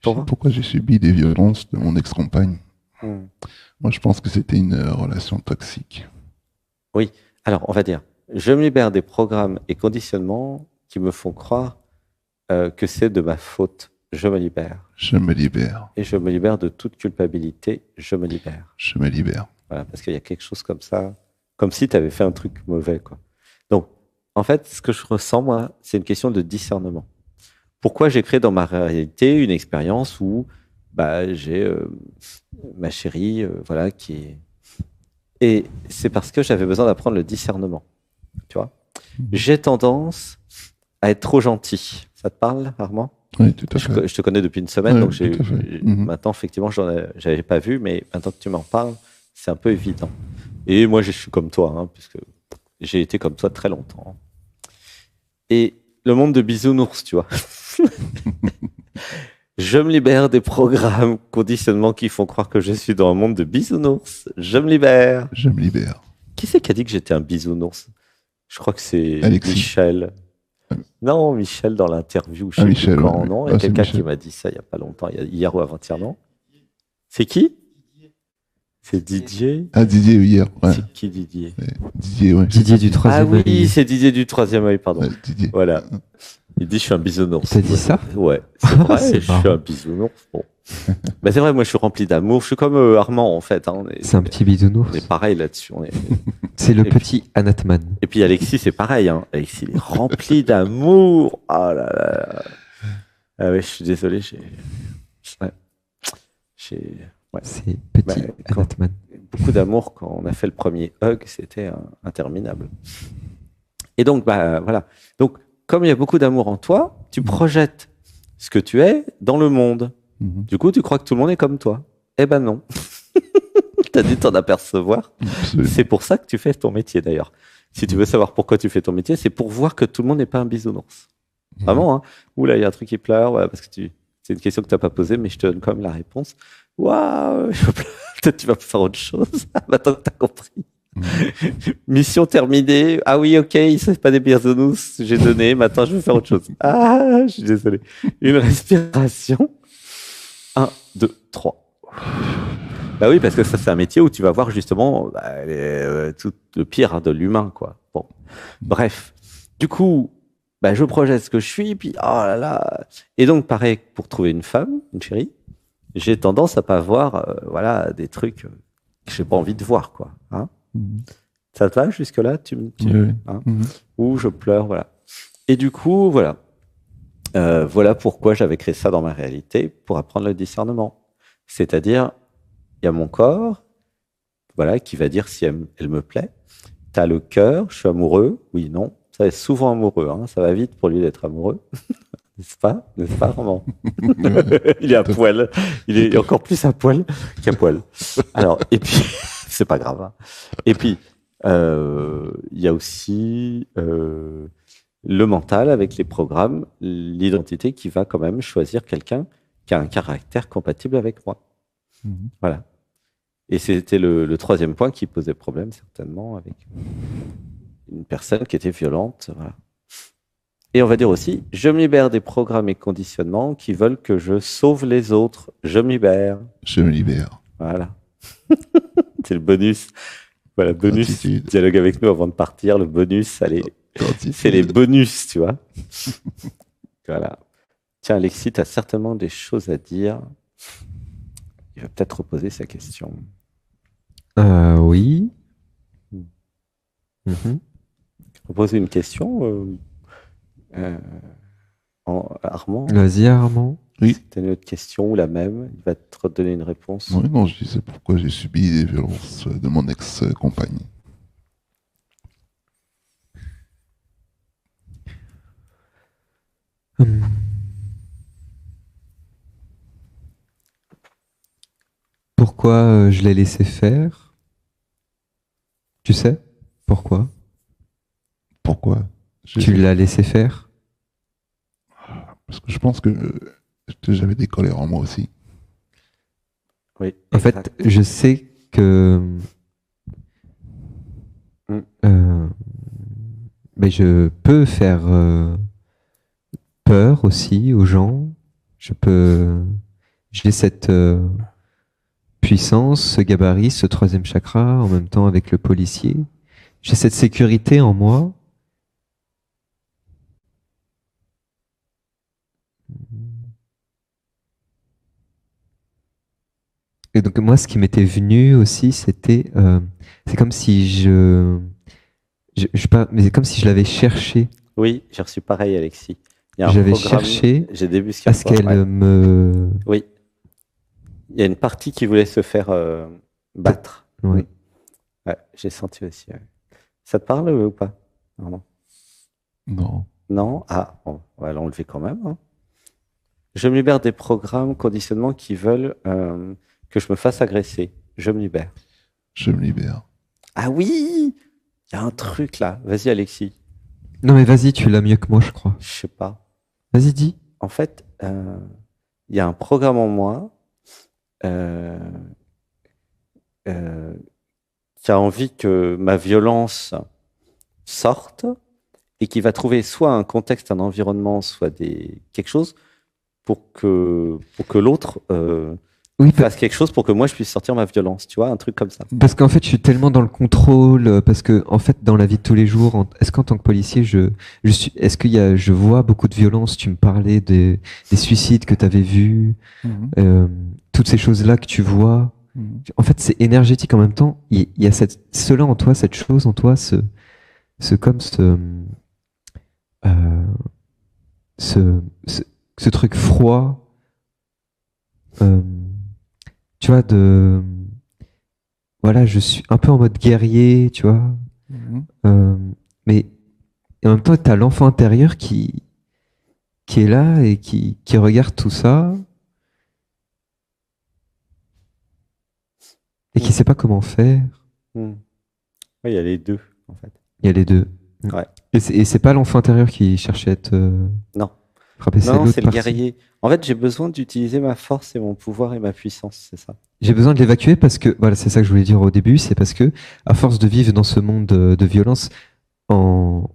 Pourquoi? Pourquoi j'ai subi des violences de mon ex-compagne? Hmm. Moi, je pense que c'était une relation toxique. Oui. Alors, on va dire, je me libère des programmes et conditionnements qui me font croire que c'est de ma faute. Je me libère. Je me libère. Et je me libère de toute culpabilité. Je me libère. Je me libère. Voilà, parce qu'il y a quelque chose comme ça, comme si tu avais fait un truc mauvais, quoi. Donc, en fait, ce que je ressens, moi, c'est une question de discernement. Pourquoi j'ai créé dans ma réalité une expérience où bah, j'ai ma chérie, voilà, qui est... Et c'est parce que j'avais besoin d'apprendre le discernement, tu vois. J'ai tendance à être trop gentil. Ça te parle, Armand? Oui, tout à fait. Je te connais depuis une semaine, Ouais, donc tout à fait. maintenant, effectivement, j'avais pas vu, mais maintenant que tu m'en parles, c'est un peu évident. Et moi, je suis comme toi, hein, puisque j'ai été comme toi très longtemps. Et le monde de bisounours, tu vois. Je me libère des programmes, conditionnements qui font croire que je suis dans un monde de bisounours. Je me libère. Je me libère. Qui c'est qui a dit que j'étais un bisounours? Je crois que c'est Alexis. Michel. Non, Michel dans l'interview, je sais Michel, plus quand, ouais. non? Il y a quelqu'un qui m'a dit ça il y a pas longtemps, hier ou avant-hier, non? C'est qui? C'est Didier. Ah, Didier, hier. Ouais. C'est qui Didier? Ouais. Didier, ouais. Didier du troisième Ah oui, œil. c'est Didier du troisième œil, pardon. Ouais, Didier. Voilà. Il dit je suis un bisounours. T'as dit ça? Ouais, c'est vrai, C'est je suis marrant. un bisounours. Bon. Mais c'est vrai, moi je suis rempli d'amour. Je suis comme Armand en fait. Hein. C'est un petit bisounours. On est pareil là-dessus. C'est le Et petit Anatman. Et puis Alexis, c'est pareil. Hein. Alexis, il est rempli d'amour. Oh là là. Ah ouais, je suis désolé. Ouais. Ouais. C'est petit Quand... Anatman. Beaucoup d'amour quand on a fait le premier hug, c'était interminable. Et donc, bah voilà. Donc, comme il y a beaucoup d'amour en toi, tu projettes ce que tu es dans le monde. Du coup, tu crois que tout le monde est comme toi. Eh ben non. Tu as dû t'en apercevoir. Absolument. C'est pour ça que tu fais ton métier d'ailleurs. Si tu veux savoir pourquoi tu fais ton métier, c'est pour voir que tout le monde n'est pas un bisounours. Vraiment, hein. Ouh là, il y a un truc qui pleure, voilà, parce que c'est une question que tu n'as pas posée, mais je te donne quand même la réponse. Waouh, peut-être tu vas faire autre chose. Maintenant que tu as compris. Mission terminée. Ah oui, ok, il ne sont pas des bisounours, j'ai donné, maintenant je vais faire autre chose. Ah, je suis désolé. Une respiration. 1, 2, 3. Bah oui, parce que ça, c'est un métier où tu vas voir justement tout le pire de l'humain, quoi. Bon, bref. Du coup, bah, je projette ce que je suis, puis oh là là. Et donc, pareil, pour trouver une femme, une chérie, j'ai tendance à pas voir, voilà, des trucs que j'ai pas envie de voir, quoi. Hein. Ça te va jusque-là, Oui. Hein, où je pleure, voilà. Et du coup, voilà. Voilà pourquoi j'avais créé ça dans ma réalité, pour apprendre le discernement. C'est-à-dire, il y a mon corps, voilà, qui va dire si elle me plaît. Tu as le cœur, je suis amoureux, oui, non. Ça est souvent amoureux, hein, ça va vite pour lui d'être amoureux. N'est-ce pas, Roman? Il est à poil. Il est encore plus à poil qu'à poil. Alors, et puis, c'est pas grave. Hein. Et puis, il y a aussi le mental avec les programmes, l'identité qui va quand même choisir quelqu'un qui a un caractère compatible avec moi. Voilà. Et c'était le troisième point qui posait problème, certainement, avec une personne qui était violente. Voilà. Et on va dire aussi, je me libère des programmes et conditionnements qui veulent que je sauve les autres. Je me libère. Je me libère. Voilà. C'est le bonus. Voilà, bonus. Gratitude. Dialogue avec nous avant de partir. Le bonus, allez. Gratitude. C'est les bonus, tu vois. Voilà. Tiens, Alexis, tu as certainement des choses à dire. Il va peut-être reposer sa question. Oui. Reposer une question, Armand. Vas-y, Armand. Oui. Si tu as une autre question ou la même, il va te redonner une réponse. Oui, non, je disais pourquoi j'ai subi des violences de mon ex-compagne. Pourquoi je l'ai laissé faire? Tu sais pourquoi? Pourquoi? Tu l'as laissé faire? Parce que je pense que j'avais des colères en moi aussi. Oui, En fait, je sais que mais je peux faire peur aussi aux gens. Je peux j'ai cette puissance, ce gabarit, ce troisième chakra, en même temps avec le policier. J'ai cette sécurité en moi. Et donc moi, ce qui m'était venu aussi, c'était, c'est comme si mais c'est comme si je l'avais cherché. Oui, j'ai reçu pareil, Alexis. Il y a un J'avais programme, cherché j'ai débusqué à un ce programme, qu'elle ouais. me, Oui, il y a une partie qui voulait se faire battre. ouais. Ouais, j'ai senti aussi. Ouais. Ça te parle ou pas? Non. Non. Non? Ah, on va l'enlever quand même, hein. Je me libère des programmes, conditionnements qui veulent que je me fasse agresser. Je me libère. Je me libère. Ah oui! Il y a un truc là. Vas-y, Alexis. Non mais vas-y, tu l'as mieux que moi, je crois. Je sais pas. Vas-y, dis. En fait, il y a un programme en moi euh, euh, qui a envie que ma violence sorte et qui va trouver soit un contexte, un environnement, soit quelque chose pour que l'autre Oui, fasse quelque chose pour que moi je puisse sortir ma violence, tu vois, un truc comme ça. parce qu'en fait, je suis tellement dans le contrôle, parce que en fait, dans la vie de tous les jours, est-ce qu'en tant que policier, est-ce je vois beaucoup de violence? Tu me parlais des suicides que tu avais vus, toutes ces choses-là que tu vois. En fait, c'est énergétique en même temps. Il y a cela en toi, cette chose en toi, comme euh, ce, ce, ce truc froid, euh, tu vois, voilà, je suis un peu en mode guerrier, tu vois, mais et en même temps, t'as l'enfant intérieur qui est là et qui regarde tout ça et qui sait pas comment faire. Hmm. Oui, il y a les deux, en fait. Il y a les deux. Ouais. Et c'est pas l'enfant intérieur qui cherche à être Non. frappé, c'est Non, l'autre c'est le partie. guerrier. En fait, j'ai besoin d'utiliser ma force et mon pouvoir et ma puissance, c'est ça. J'ai besoin de l'évacuer parce que, voilà, c'est ça que je voulais dire au début, c'est parce que, à force de vivre dans ce monde de violence en,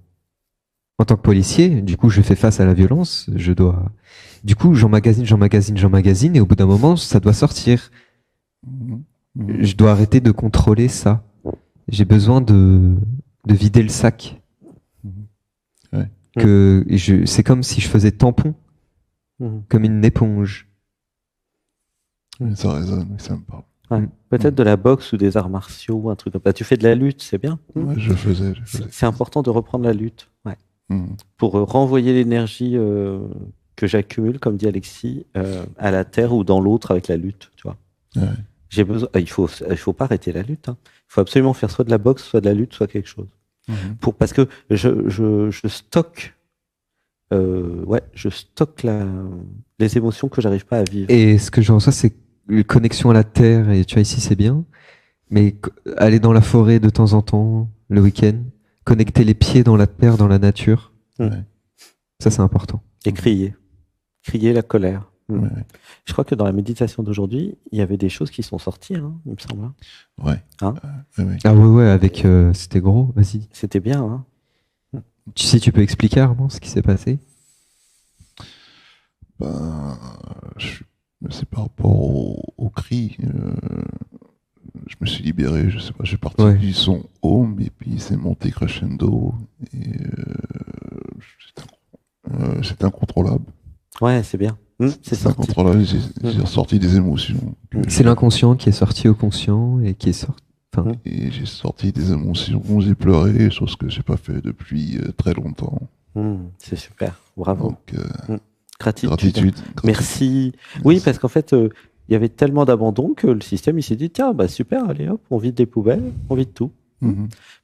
en tant que policier, du coup, je fais face à la violence, du coup, j'emmagasine, et au bout d'un moment, ça doit sortir. Je dois arrêter de contrôler ça. J'ai besoin de vider le sac. Ouais. C'est comme si je faisais tampon, comme une éponge. Ça résonne, ça me parle. Ouais. Peut-être de la boxe ou des arts martiaux ou un truc comme ça. Tu fais de la lutte, c'est bien. Ouais, je faisais. C'est important de reprendre la lutte. Ouais. Mhm. Pour renvoyer l'énergie que j'accumule, comme dit Alexis, à la terre ou dans l'autre avec la lutte, tu vois. Ouais. J'ai besoin. Il faut pas arrêter la lutte, hein. Il faut absolument faire soit de la boxe, soit de la lutte, soit quelque chose. Parce que je stocke, je stocke les émotions que j'arrive pas à vivre. Et ce que je reçois, c'est une connexion à la terre, et tu vois, ici, c'est bien. Mais aller dans la forêt de temps en temps, le week-end, connecter les pieds dans la terre, dans la nature, Ouais. ça, c'est important. Et crier la colère. Ouais. Je crois que dans la méditation d'aujourd'hui, il y avait des choses qui sont sorties, hein, il me semble. Ouais. Hein? Ouais. Ah ouais, avec, c'était gros, vas-y. C'était bien, hein. Tu peux expliquer, Armand, ce qui s'est passé? Ben, c'est par rapport au cri. Je me suis libéré, je sais pas, j'ai parti du son home et puis c'est monté crescendo et c'est incontrôlable. Ouais, c'est bien. C'est sorti. Incontrôlable, j'ai ressorti des émotions. C'est l'inconscient qui est sorti au conscient et qui est sorti. Et j'ai sorti des émotions, j'ai pleuré, chose que j'ai pas fait depuis très longtemps. C'est super, bravo. Donc, gratitude. Merci. Oui, parce qu'en fait, il y avait tellement d'abandon que le système il s'est dit tiens, bah super, allez hop, on vide des poubelles, on vide tout.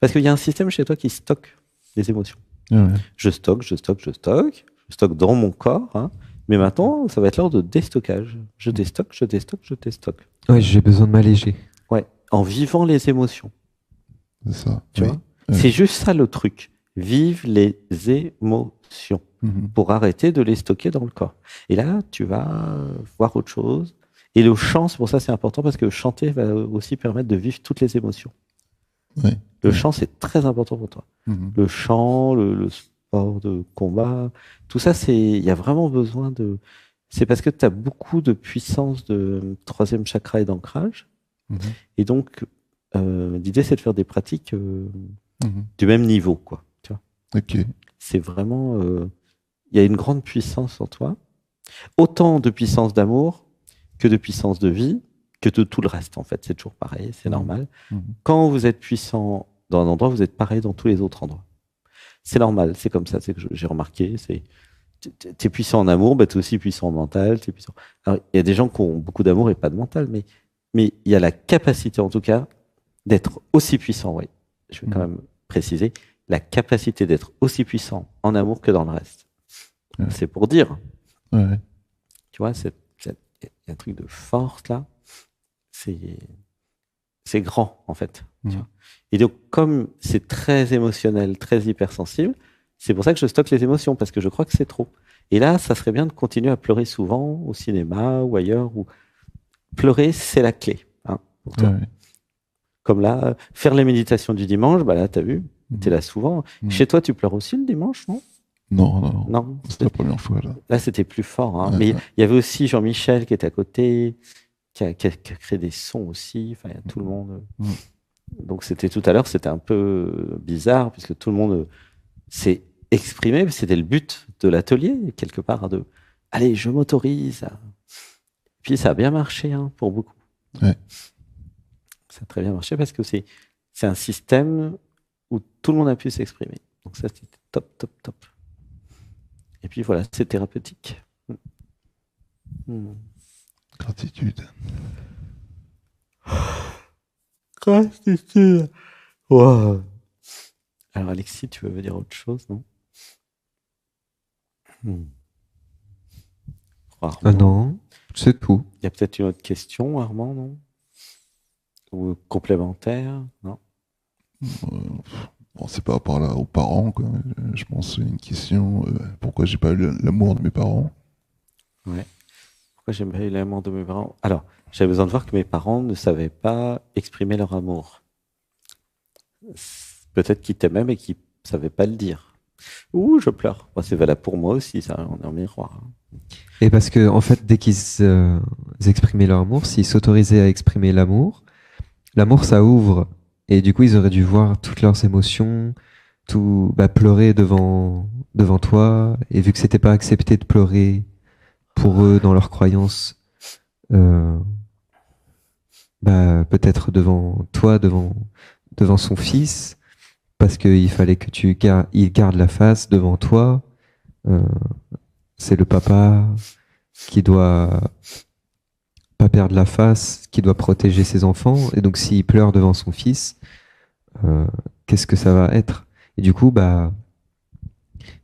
Parce qu'il y a un système chez toi qui stocke les émotions. Ouais. Je stocke dans mon corps, hein. Mais maintenant, ça va être l'heure de déstockage. Je déstocke. Ouais, j'ai besoin de m'alléger. Ouais, en vivant les émotions. C'est ça. Tu vois, c'est juste ça le truc. Vive les émotions pour arrêter de les stocker dans le corps. Et là, tu vas voir autre chose. Et le chant, c'est pour ça c'est important parce que chanter va aussi permettre de vivre toutes les émotions. Ouais. Le chant, c'est très important pour toi. Le chant, le sport de combat, tout ça, il y a vraiment besoin de. c'est parce que tu as beaucoup de puissance de troisième chakra et d'ancrage. Et donc, l'idée, c'est de faire des pratiques du même niveau, quoi. Tu vois. Ok. C'est vraiment... il y a une grande puissance en toi. Autant de puissance d'amour que de puissance de vie, que de tout le reste, en fait. C'est toujours pareil, c'est normal. Quand vous êtes puissant dans un endroit, vous êtes pareil dans tous les autres endroits. C'est normal, c'est comme ça, c'est que j'ai remarqué. T'es puissant en amour, bah, t'es aussi puissant en mental. T'es puissant. Alors, il y a des gens qui ont beaucoup d'amour et pas de mental, mais il y a la capacité, en tout cas, d'être aussi puissant, oui. Je vais quand même préciser, la capacité d'être aussi puissant en amour que dans le reste. Ouais. C'est pour dire. Ouais. Tu vois, il y a un truc de force là. C'est grand, en fait. Tu vois. Et donc, comme c'est très émotionnel, très hypersensible, c'est pour ça que je stocke les émotions, parce que je crois que c'est trop. Et là, ça serait bien de continuer à pleurer souvent, au cinéma ou ailleurs. Pleurer, c'est la clé, hein, pour toi. Ouais. Comme là, faire les méditations du dimanche, bah là, t'as vu, t'es là souvent. Chez toi, tu pleures aussi le dimanche, non? Non. C'était la première fois, là. Là, c'était plus fort. Hein. Ouais, mais il y avait aussi Jean-Michel qui était à côté, qui a créé des sons aussi. Enfin, il y a tout le monde. Donc, c'était tout à l'heure, c'était un peu bizarre, puisque tout le monde s'est exprimé. C'était le but de l'atelier, quelque part, de « Allez, je m'autorise ». Puis, ça a bien marché, hein, pour beaucoup. Ouais. Ça a très bien marché, parce que c'est un système où tout le monde a pu s'exprimer. Donc, ça, c'était top. Et puis voilà, c'est thérapeutique. Gratitude. Gratitude. Wow. Alors Alexis, tu veux dire autre chose, non? Non, c'est tout. Il y a peut-être une autre question, Armand, non? Ou complémentaire, non? Bon, c'est par rapport aux parents, quoi. Je pense une question, pourquoi j'ai pas eu l'amour de mes parents? Ouais. Pourquoi j'ai pas eu l'amour de mes parents? Alors, j'avais besoin de voir que mes parents ne savaient pas exprimer leur amour. Peut-être qu'ils t'aimaient, mais qu'ils ne savaient pas le dire. Ouh, je pleure. Bon, c'est valable pour moi aussi, ça, on est en miroir. Et parce que, en fait, dès qu'ils exprimaient leur amour, s'ils s'autorisaient à exprimer l'amour, ça ouvre. Et du coup, ils auraient dû voir toutes leurs émotions, pleurer devant toi. Et vu que c'était pas accepté de pleurer pour eux dans leurs croyances, peut-être devant toi, devant son fils, parce qu'il fallait que il garde la face devant toi. C'est le papa qui doit pas perdre la face, qui doit protéger ses enfants. Et donc, s'il pleure devant son fils, qu'est-ce que ça va être? Et du coup,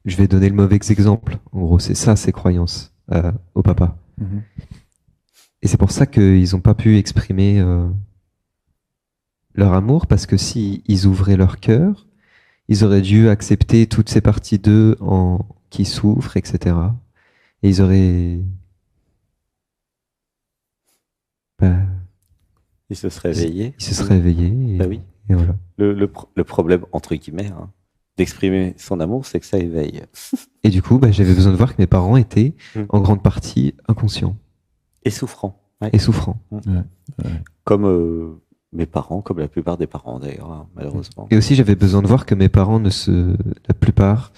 je vais donner le mauvais exemple. En gros, c'est ça, ses croyances au papa. Et c'est pour ça qu'ils n'ont pas pu exprimer leur amour, parce que si ils ouvraient leur cœur, ils auraient dû accepter toutes ces parties d'eux qui souffrent, etc. Et ils auraient... Ils se seraient éveillés. Ils se seraient éveillés. Bah oui. Et voilà. Le problème, entre guillemets, hein, d'exprimer son amour, c'est que ça éveille. Et du coup, j'avais besoin de voir que mes parents étaient en grande partie inconscients. Et souffrants. Ouais. Et souffrants. Comme mes parents, comme la plupart des parents d'ailleurs, hein, malheureusement. Et aussi, j'avais besoin de voir que mes parents, la plupart,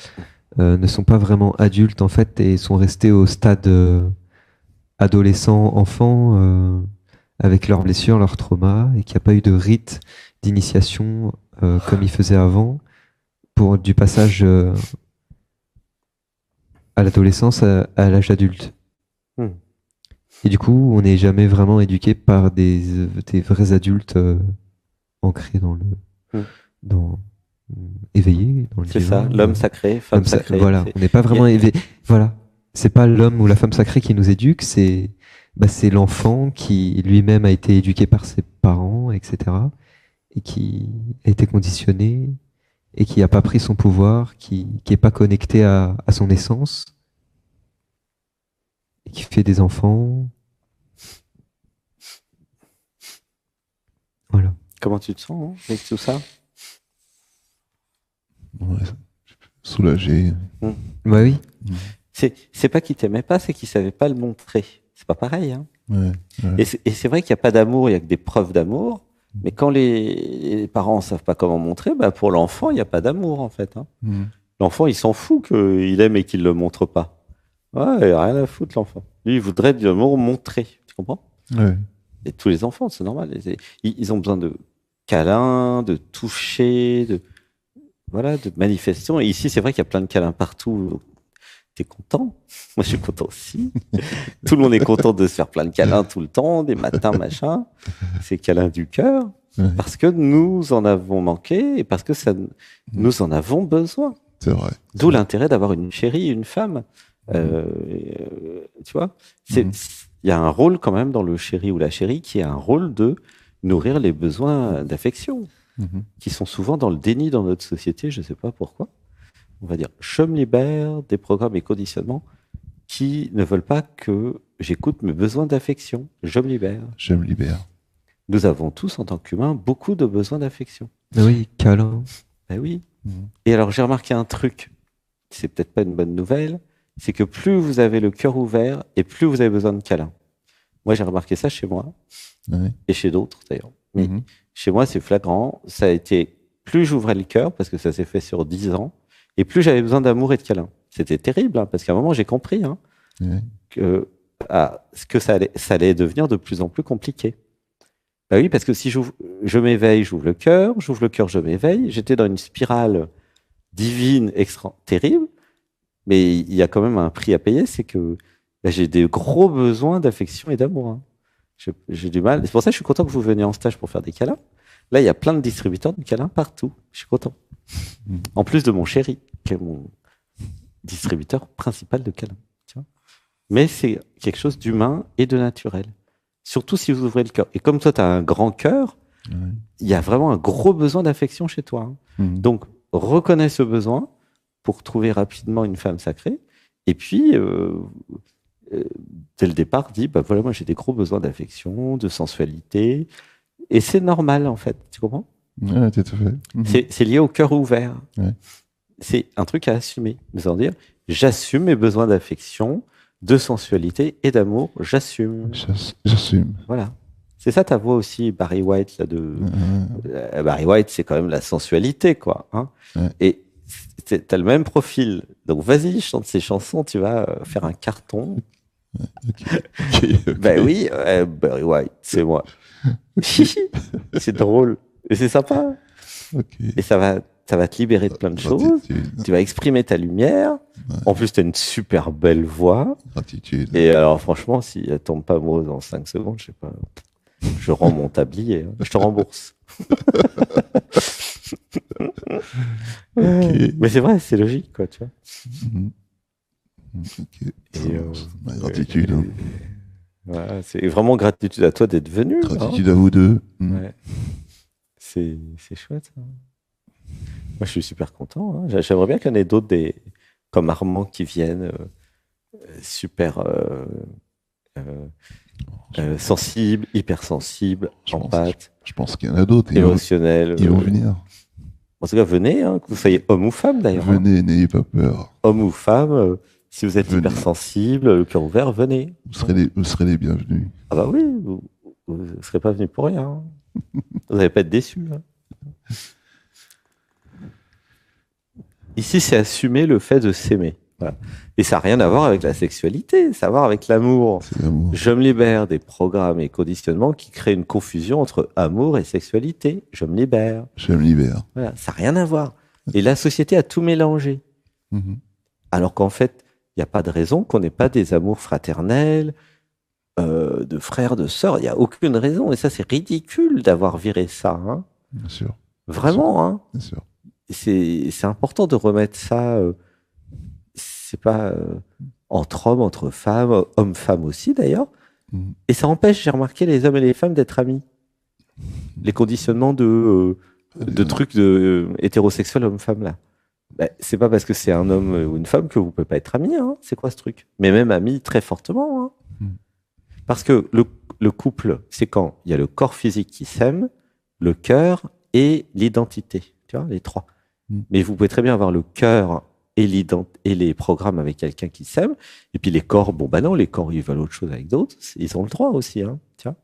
ne sont pas vraiment adultes en fait, et sont restés au stade adolescent, enfant, avec leurs blessures, leurs traumas, et qu'il n'y a pas eu de rite d'initiation comme ils faisaient avant, pour du passage à l'adolescence à l'âge adulte. Et du coup, on n'est jamais vraiment éduqué par des vrais adultes ancrés éveillés dans le C'est divin. ça, l'homme sacré, femme sacrée. Voilà, on n'est pas vraiment éveillé. Voilà, c'est pas l'homme ou la femme sacrée qui nous éduque, c'est l'enfant qui lui-même a été éduqué par ses parents, etc. Et qui a été conditionné et qui n'a pas pris son pouvoir, qui n'est pas connecté à son essence. Qui fait des enfants. Voilà. Comment tu te sens hein, avec tout ça? Ouais, soulagé. Bah oui. C'est pas qu'il t'aimait pas, c'est qu'il savait pas le montrer. C'est pas pareil, hein. Ouais, ouais. Et c'est vrai qu'il n'y a pas d'amour, il y a que des preuves d'amour. Mais quand les parents ne savent pas comment montrer, bah pour l'enfant, il n'y a pas d'amour, en fait, hein. L'enfant, il s'en fout qu'il aime et qu'il le montre pas. Ouais, il a rien à foutre, l'enfant. Lui, il voudrait de l'amour montré. Tu comprends? Ouais. Et tous les enfants, c'est normal. Ils ont besoin de câlins, de toucher, voilà, de manifestations. Et ici, c'est vrai qu'il y a plein de câlins partout. T'es content? Moi, je suis content aussi. Tout le monde est content de se faire plein de câlins tout le temps, des matins, machin. C'est câlins du cœur. Ouais. Parce que nous en avons manqué et parce que nous en avons besoin. C'est vrai. D'où l'intérêt d'avoir une chérie, une femme. Tu vois, il y a un rôle quand même dans le chéri ou la chérie qui a un rôle de nourrir les besoins d'affection, qui sont souvent dans le déni dans notre société, je ne sais pas pourquoi. On va dire, je me libère des programmes et conditionnements qui ne veulent pas que j'écoute mes besoins d'affection. Je me libère. Je me libère. Nous avons tous, en tant qu'humains, beaucoup de besoins d'affection. Oui, câlin. Ben oui. Et alors, j'ai remarqué un truc, c'est peut-être pas une bonne nouvelle, c'est que plus vous avez le cœur ouvert et plus vous avez besoin de câlins. Moi, j'ai remarqué ça chez moi et chez d'autres d'ailleurs. Mais chez moi, c'est flagrant. Ça a été, plus j'ouvrais le cœur, parce que ça s'est fait sur 10 ans, et plus j'avais besoin d'amour et de câlins. C'était terrible, hein, parce qu'à un moment, j'ai compris que ça allait devenir de plus en plus compliqué. Bah oui, parce que si je m'éveille, j'ouvre le cœur, je m'éveille. J'étais dans une spirale divine, terrible, mais il y a quand même un prix à payer, c'est que j'ai des gros besoins d'affection et d'amour. Hein. J'ai du mal. C'est pour ça que je suis content que vous veniez en stage pour faire des câlins. Là, il y a plein de distributeurs de câlins partout. Je suis content. En plus de mon chéri, qui est mon distributeur principal de câlins. Tu vois, mais c'est quelque chose d'humain et de naturel. Surtout si vous ouvrez le cœur. Et comme toi, tu as un grand cœur, il y a vraiment un gros besoin d'affection chez toi. Hein. Donc, reconnais ce besoin pour trouver rapidement une femme sacrée. Et puis, dès le départ, dis, bah voilà, moi j'ai des gros besoins d'affection, de sensualité. Et c'est normal, en fait. Tu comprends? Ouais, tout à fait. C'est lié au cœur ouvert. Ouais. C'est un truc à assumer. C'est-à-dire, j'assume mes besoins d'affection, de sensualité et d'amour. J'assume. J'assume. Voilà. C'est ça ta voix aussi, Barry White. Là, Barry White, c'est quand même la sensualité, quoi. Hein. Et t'as le même profil. Donc, vas-y, chante ces chansons, tu vas faire un carton. Okay. Ben oui, Barry White, c'est moi. C'est drôle. Et c'est sympa. Et ça va te libérer de plein de choses. Tu vas exprimer ta lumière. En plus, tu as une super belle voix. Gratitude. Et alors, franchement, si elle tombe pas amoureuse en 5 secondes, je sais pas, je rends mon tablier. Hein. Je te rembourse. Mais c'est vrai, c'est logique, quoi, tu vois. Ma gratitude. Voilà, c'est vraiment gratitude à toi d'être venu. Gratitude à vous deux. Ouais. C'est chouette. Hein. Moi, je suis super content. Hein. J'aimerais bien qu'il y en ait d'autres comme Armand qui viennent super sensibles, hypersensibles, empathes. Je pense qu'il y en a d'autres. Émotionnels. Ils vont venir. En tout cas, venez, hein, que vous soyez homme ou femme d'ailleurs. Venez, n'ayez pas peur. Homme ou femme, si vous êtes hypersensible, le cœur ouvert, venez. Vous serez les bienvenus. Ah bah oui, vous ne serez pas venus pour rien. Hein. Vous n'allez pas être déçus. Hein. Ici, c'est assumer le fait de s'aimer. Voilà. Et ça n'a rien à voir avec la sexualité, ça a à voir avec l'amour. Je me libère des programmes et conditionnements qui créent une confusion entre amour et sexualité. Je me libère. Je me libère. Voilà, ça n'a rien à voir. Et la société a tout mélangé. Alors qu'en fait, il n'y a pas de raison qu'on n'ait pas des amours fraternels, de frères, de sœurs. Il n'y a aucune raison. Et ça, c'est ridicule d'avoir viré ça. Hein. Bien sûr. Vraiment. Hein. Bien sûr. C'est important de remettre ça. C'est pas entre hommes, entre femmes, hommes-femmes aussi d'ailleurs. Et ça empêche, j'ai remarqué, les hommes et les femmes d'être amis. Les conditionnements de trucs hétérosexuels hommes-femmes là. Ben, c'est pas parce que c'est un homme ou une femme que vous pouvez pas être amis. Hein. C'est quoi ce truc? Mais même amis très fortement. Hein. Parce que le couple, c'est quand il y a le corps physique qui s'aime, le cœur et l'identité. Tu vois, les trois. Mais vous pouvez très bien avoir le cœur et les programmes avec quelqu'un qui s'aime. Et puis les corps, bon, bah non, les corps, ils veulent autre chose avec d'autres. Ils ont le droit aussi, hein, tiens.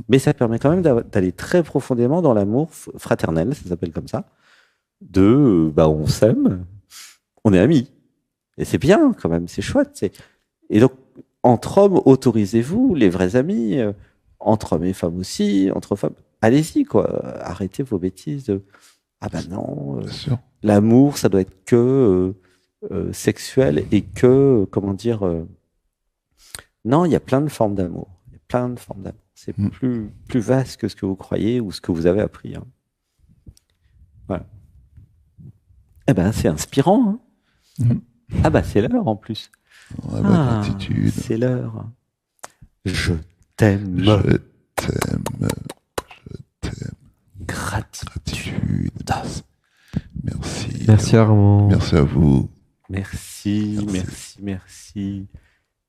Mais ça permet quand même d'aller très profondément dans l'amour fraternel, ça s'appelle comme ça, bah, on s'aime, on est amis. Et c'est bien, quand même, c'est chouette. Et donc, entre hommes, autorisez-vous, les vrais amis, entre hommes et femmes aussi, entre femmes, allez-y, quoi. Arrêtez vos bêtises ah ben non, l'amour, ça doit être que sexuel et que, comment dire, non, il y a plein de formes d'amour. Il y a plein de formes d'amour. C'est plus vaste que ce que vous croyez ou ce que vous avez appris. Hein. Voilà. Eh ben, c'est inspirant. Hein. Ah bah, c'est l'heure en plus. Gratitude. C'est l'heure. Je t'aime. Je t'aime. Je t'aime. Gratitude. Merci. Merci Armand. Merci à vous. Merci.